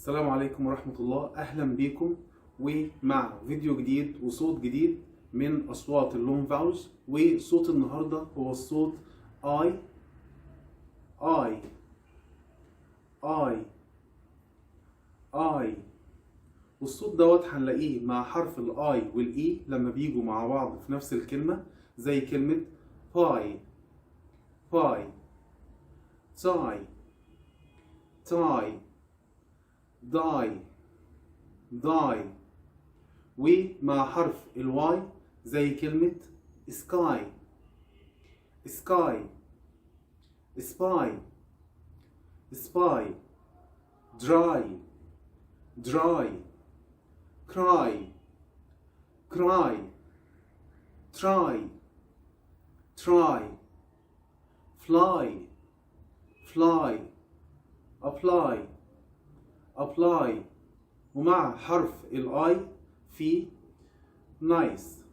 السلام عليكم ورحمة الله. أهلا بيكم ومع فيديو جديد وصوت جديد من أصوات اللون فاوز. وصوت النهاردة هو الصوت I والصوت دوت هنلاقيه مع حرف الآي والإي لما بيجوا مع بعض في نفس الكلمة، زي كلمة باي تاي داي. ومع حرف الواي زي كلمة سكاي سباي دراي كراي تراي فلاي apply. ومع حرف الاي في nice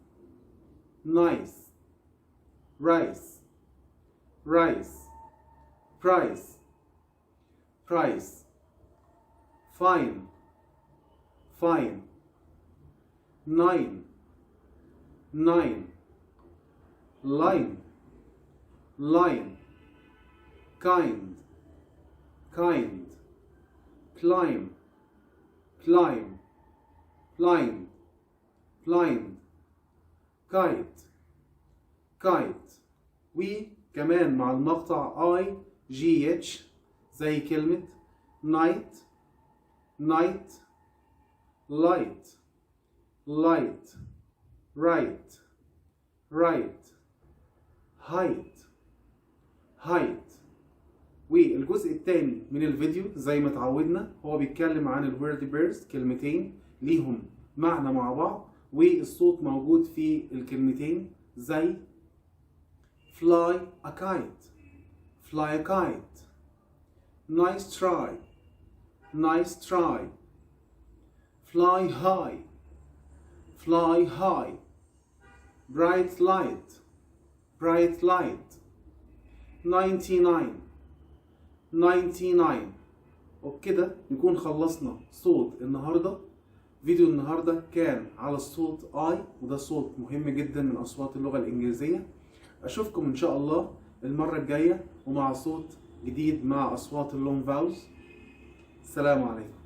rice price fine nine line kind climb blind kite. وكمان مع المقطع IGH زي كلمة night light right height. والجزء الثاني من الفيديو زي ما اتعودنا هو بيتكلم عن الورد بيرز، كلمتين ليهم معنى مع بعض والصوت موجود في الكلمتين، زي fly a kite nice try fly high bright light 99. وبكده نكون خلصنا صوت النهاردة. فيديو النهاردة كان على الصوت وده صوت مهم جدا من أصوات اللغة الإنجليزية. أشوفكم إن شاء الله المرة الجاية ومع صوت جديد مع أصوات اللون فاوز. السلام عليكم.